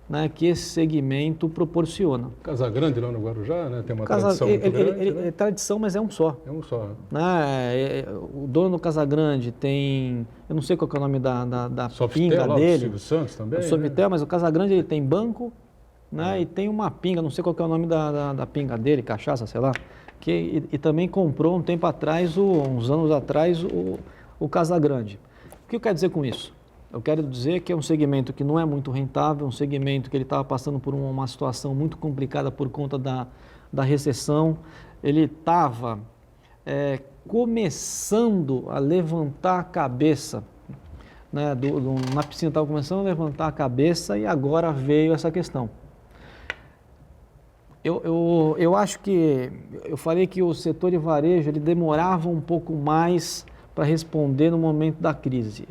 né, que esse segmento proporciona. Casa Grande lá no Guarujá, né? Tem uma tradição muito grande, né? É tradição, mas é um só. É um só. Né? O dono do Casa Grande tem, eu não sei qual que é o nome da Sofitel, pinga lá, dele. O Silvio Santos também. O Sofitel, mas o Casa Grande ele tem banco, né? E tem uma pinga, não sei qual que é o nome da pinga dele, cachaça, sei lá. E também comprou um tempo atrás, uns anos atrás, o Casa Grande. O que eu quero dizer com isso? Eu quero dizer que é um segmento que não é muito rentável, um segmento que ele estava passando por uma situação muito complicada por conta da recessão. Ele estava começando a levantar a cabeça, né, na piscina estava começando a levantar a cabeça e agora veio essa questão. Eu acho que, eu falei que o setor de varejo ele demorava um pouco mais para responder no momento da crise.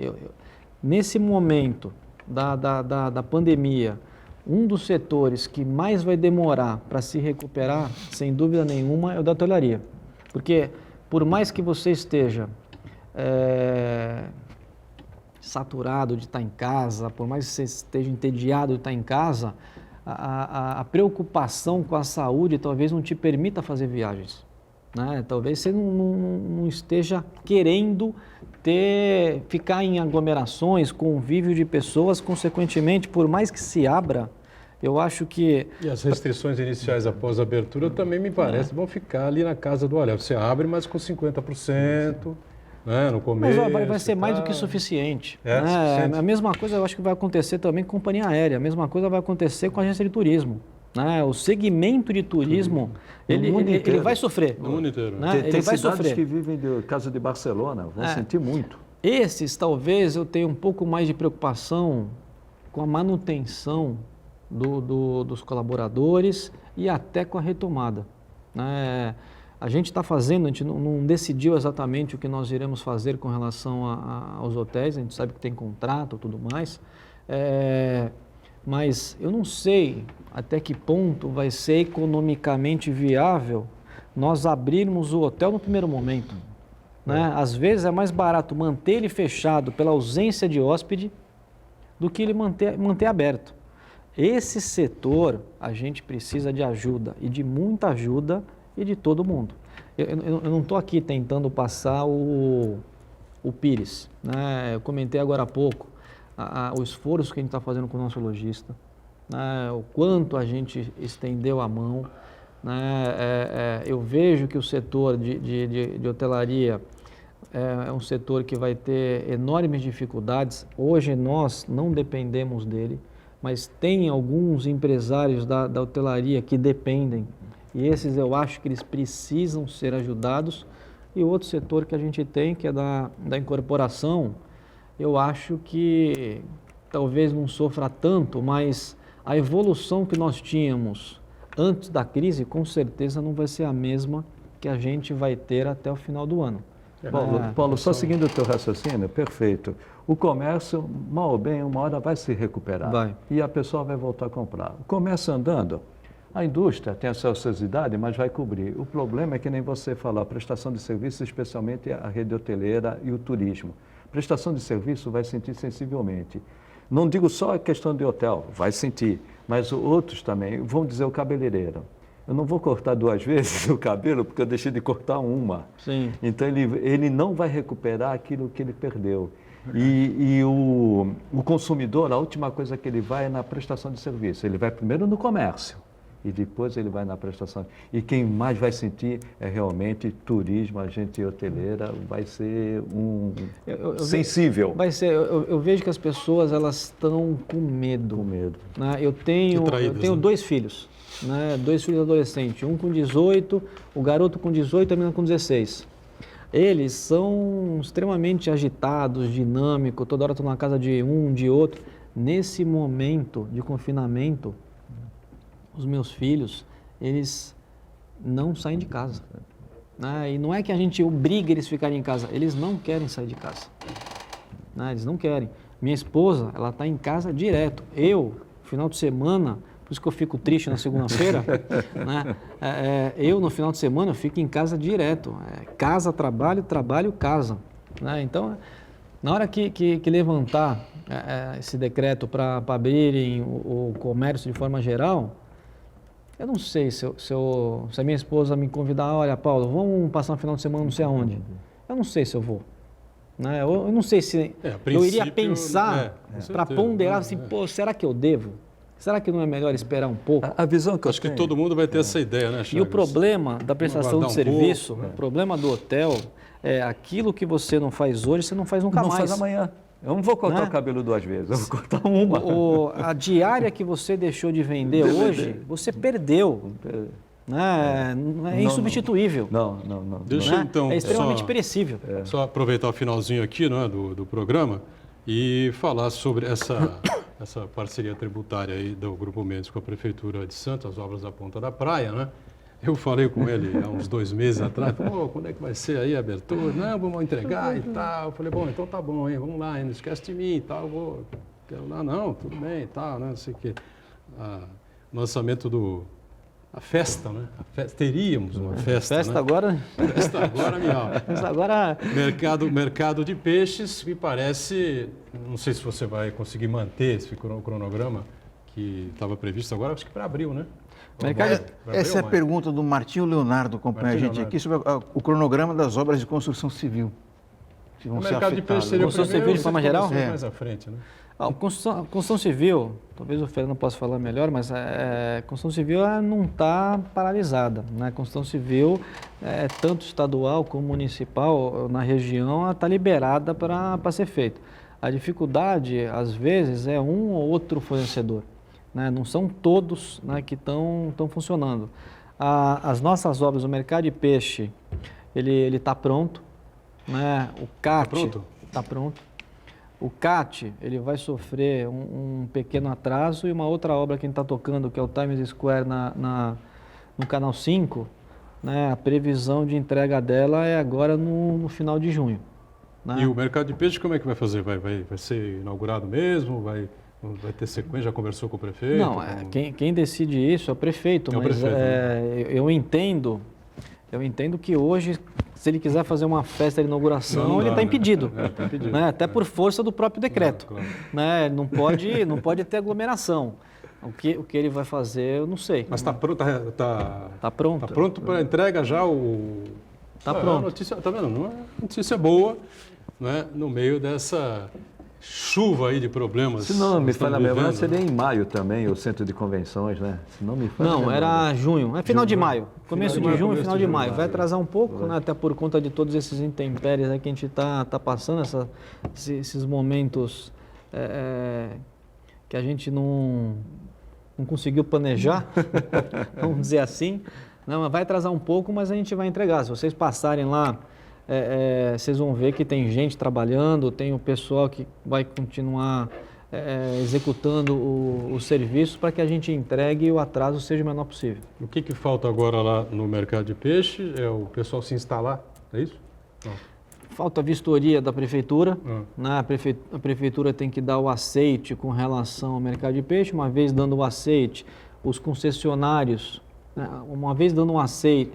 Nesse momento da pandemia, um dos setores que mais vai demorar para se recuperar, sem dúvida nenhuma, é o da hotelaria. Porque por mais que você esteja saturado de estar em casa, por mais que você esteja entediado de estar em casa, a preocupação com a saúde talvez não te permita fazer viagens, né? Talvez você não esteja querendo ficar em aglomerações, convívio de pessoas, consequentemente, por mais que se abra, eu acho que... E as restrições iniciais após a abertura também me parece vão ficar ali na casa do olha, você abre, mas com 50%, né, no começo. Mas vai ser mais do que suficiente. Né? Suficiente. A mesma coisa eu acho que vai acontecer também com companhia aérea, a mesma coisa vai acontecer com a agência de turismo. Né? O segmento de turismo, ele vai sofrer. No mundo inteiro. Né? Tem Ele vai cidades sofrer. que vivem do caso de Barcelona, vão sentir muito. Esses, talvez, eu tenha um pouco mais de preocupação com a manutenção dos colaboradores e até com a retomada. Né? A gente está fazendo, a gente não decidiu exatamente o que nós iremos fazer com relação aos hotéis, a gente sabe que tem contrato e tudo mais, mas eu não sei até que ponto vai ser economicamente viável nós abrirmos o hotel no primeiro momento. Né? Às vezes é mais barato manter ele fechado pela ausência de hóspede do que ele manter aberto. Esse setor, a gente precisa de ajuda, e de muita ajuda, e de todo mundo. Eu não estou aqui tentando passar o Pires, né? Eu comentei agora há pouco o esforço que a gente está fazendo com o nosso lojista, né? O quanto a gente estendeu a mão, né? Eu vejo que o setor de hotelaria é um setor que vai ter enormes dificuldades. Hoje nós não dependemos dele, mas tem alguns empresários da hotelaria que dependem. E esses eu acho que eles precisam ser ajudados. E outro setor que a gente tem, que é da incorporação, eu acho que talvez não sofra tanto, mas a evolução que nós tínhamos antes da crise, com certeza não vai ser a mesma que a gente vai ter até o final do ano. Paulo, só seguindo o teu raciocínio, perfeito. O comércio, mal ou bem, uma hora vai se recuperar. Vai. E a pessoa vai voltar a comprar. O comércio andando, a indústria tem a sua ociosidade, mas vai cobrir. O problema é que nem você falou, a prestação de serviços, especialmente a rede hoteleira e o turismo. Prestação de serviço vai sentir sensivelmente. Não digo só a questão de hotel, vai sentir, mas outros também. Vão dizer o cabeleireiro. Eu não vou cortar 2 vezes o cabelo porque eu deixei de cortar uma. Sim. Então ele não vai recuperar aquilo que ele perdeu. E o consumidor, a última coisa que ele vai é na prestação de serviço. Ele vai primeiro no comércio e depois ele vai na prestação. E quem mais vai sentir é realmente turismo, agente hoteleira, vai ser sensível. Vai ser. Eu vejo que as pessoas elas estão com medo. Com medo. Né? Eu tenho 2 filhos. Né, 2 filhos adolescentes, um com 18, o garoto com 18 e a menina com 16. Eles são extremamente agitados, dinâmicos, toda hora estão na casa de um, de outro. Nesse momento de confinamento, os meus filhos, eles não saem de casa. Né, e não é que a gente obriga eles a ficarem em casa, eles não querem sair de casa. Né, eles não querem. Minha esposa, ela está em casa direto. Eu, final de semana... Por isso que eu fico triste na segunda-feira, né? Eu, no final de semana, eu fico em casa direto. Casa, trabalho, trabalho, casa. Né? Então, na hora que levantar esse decreto para abrirem o comércio de forma geral, eu não sei se a minha esposa me convidar, olha, Paulo, vamos passar um final de semana não sei aonde. Eu não sei se eu vou. Né? Eu não sei se eu iria pensar para ponderar assim, pô, será que eu devo? Será que não é melhor esperar um pouco? A visão que Acho que todo mundo vai ter essa ideia, né, Chagas? E o problema da prestação de serviço, o problema do hotel, é aquilo que você não faz hoje, você não faz nunca mais. Não faz amanhã. Eu não vou cortar Né? o cabelo 2 vezes, eu vou cortar uma. A diária que você deixou de vender hoje, você perdeu. Né? É insubstituível. Não. Deixa Né? então É extremamente só- perecível. Só aproveitar o finalzinho aqui, né, do programa e falar sobre essa parceria tributária aí do Grupo Mendes com a Prefeitura de Santos, as obras da Ponta da Praia, né? Eu falei com ele há uns 2 meses atrás, pô, quando é que vai ser aí a abertura? Não, vamos entregar e tal. Eu falei, bom, então tá bom, hein, vamos lá, hein, não esquece de mim e tal, quero lá, não, tudo bem e tal, né, não sei o quê. Lançamento a festa, né? Teríamos uma festa, Festa né? agora. Festa agora, Miau. Mas agora. Mercado de peixes, me parece, não sei se você vai conseguir manter esse cronograma que estava previsto agora, acho que para abril, né? Mercado- Essa é a pergunta do Martinho Leonardo, acompanha a Martinho gente Leonardo. aqui, sobre o cronograma das obras de construção civil. Que O vão ser mercado de peixe afetadas. seria o Construção primeiro, civil de vocês forma geral? conversam mais à frente, né? A construção civil, talvez o Fernando possa falar melhor, mas a construção civil ela não está paralisada. Né? A construção civil, tanto estadual como municipal, na região, ela está liberada para ser feita. A dificuldade, às vezes, é um ou outro fornecedor. Né? Não são todos, né, que estão funcionando. As nossas obras, o mercado de peixe, ele está pronto. Né? O CAT pronto? está pronto. O CAT, ele vai sofrer um pequeno atraso e uma outra obra que a gente está tocando, que é o Times Square no Canal 5, né, a previsão de entrega dela é agora no final de junho. Né? E o mercado de peixe como é que vai fazer? Vai ser inaugurado mesmo? Vai ter sequência? Já conversou com o prefeito? Não, quem decide isso é o prefeito, É o mas prefeito, né? eu entendo que hoje, se ele quiser fazer uma festa de inauguração, Não ele dá, está né? impedido. Tá impedido. Né? Até por força do próprio decreto. Claro. Né? Não pode ter aglomeração. O que ele vai fazer, eu não sei. Mas está pronto? Tá pronto. Tá pronto para entrega já o... Tá A pronto. notícia, tá vendo? Não é notícia boa, né? No meio dessa chuva aí de problemas. Se não me que falha a estamos memória, vivendo, seria em maio também, o centro de convenções, né? Se não me falha a Não, memória. era junho. É final de maio. Começo de de maio, junho, começo final de de junho. maio. Vai atrasar um pouco, né? Até por conta de todos esses intempéries aí que a gente está passando, esses momentos que a gente não conseguiu planejar, vamos dizer assim. Não, vai atrasar um pouco, mas a gente vai entregar. Se vocês passarem lá, vocês vão ver que tem gente trabalhando, tem o pessoal que vai continuar executando o serviço para que a gente entregue e o atraso seja o menor possível. O que falta agora lá no mercado de peixe é o pessoal se instalar, é isso? Não. Falta a vistoria da prefeitura, né? A prefeitura tem que dar o aceite com relação ao mercado de peixe. Uma vez dando o aceite, os concessionários, né? Uma vez dando um aceite,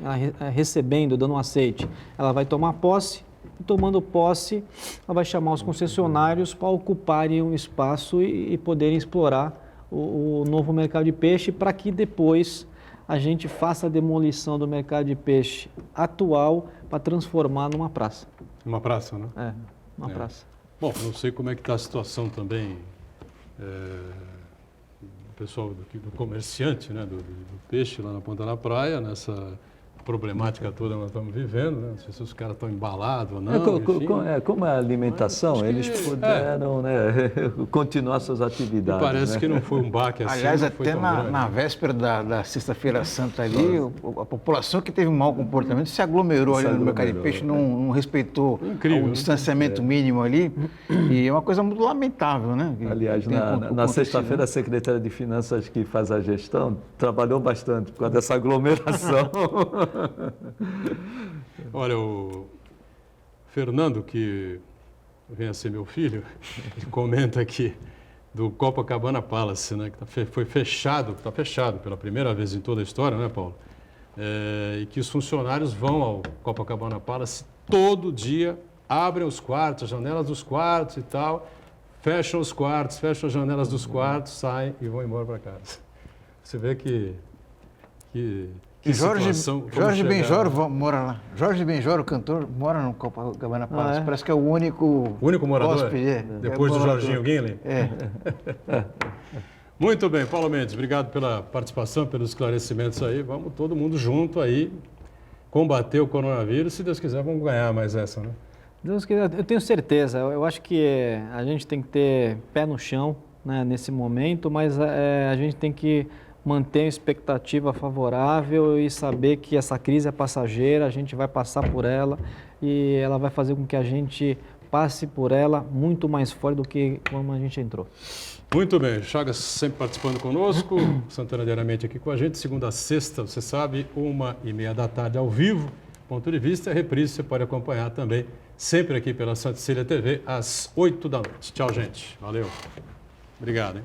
dando um aceite, ela vai tomar posse. E tomando posse, ela vai chamar os concessionários para ocuparem um espaço e poderem explorar o novo mercado de peixe, para que depois a gente faça a demolição do mercado de peixe atual para transformar numa praça. Uma praça, né? Uma praça. Bom, não sei como é que está a situação também do pessoal do comerciante, né, do peixe lá na Ponta da Praia, nessa problemática toda que nós estamos vivendo, né? Não sei se os caras estão embalados ou não. enfim. Como é a alimentação, Acho que eles puderam né, continuar suas Me atividades. parece né? que não foi um baque assim. Aliás, não foi até tão grande. na véspera da Sexta-feira Santa ali, a população que teve um mau comportamento se aglomerou ali no mercado de peixe, não respeitou Incrível, o né? distanciamento mínimo ali. E é uma coisa muito lamentável, né? Que Aliás, tem na acontecido, sexta-feira, né? a secretária de Finanças que faz a gestão trabalhou bastante por causa dessa aglomeração. Olha, o Fernando, que vem a ser meu filho, ele comenta aqui do Copacabana Palace, né, que foi fechado, está fechado pela primeira vez em toda a história, né, Paulo? E que os funcionários vão ao Copacabana Palace todo dia, abrem os quartos, as janelas dos quartos e tal, fecham os quartos, fecham as janelas dos quartos, saem e vão embora para casa. Você vê que Jorge Benjor Benjor mora lá. Jorge Benjor, o cantor, mora no Copacabana Palace. é? Parece que é o único morador? hóspede. Depois do morador. Jorginho Guinle? É. Muito bem, Paulo Mendes, obrigado pela participação, pelos esclarecimentos aí. Vamos todo mundo junto aí combater o coronavírus. Se Deus quiser, vamos ganhar mais essa, né? Deus quiser, eu tenho certeza. Eu acho que a gente tem que ter pé no chão, né, nesse momento, mas a gente tem que manter uma expectativa favorável e saber que essa crise é passageira, a gente vai passar por ela e ela vai fazer com que a gente passe por ela muito mais forte do que como a gente entrou. Muito bem, Chagas sempre participando conosco, Santana diariamente aqui com a gente, segunda a sexta, você sabe, 1h30 da tarde ao vivo, ponto de vista, a reprise você pode acompanhar também, sempre aqui pela Santa Cecília TV, às 8 da noite. Tchau, gente. Valeu. Obrigado, hein?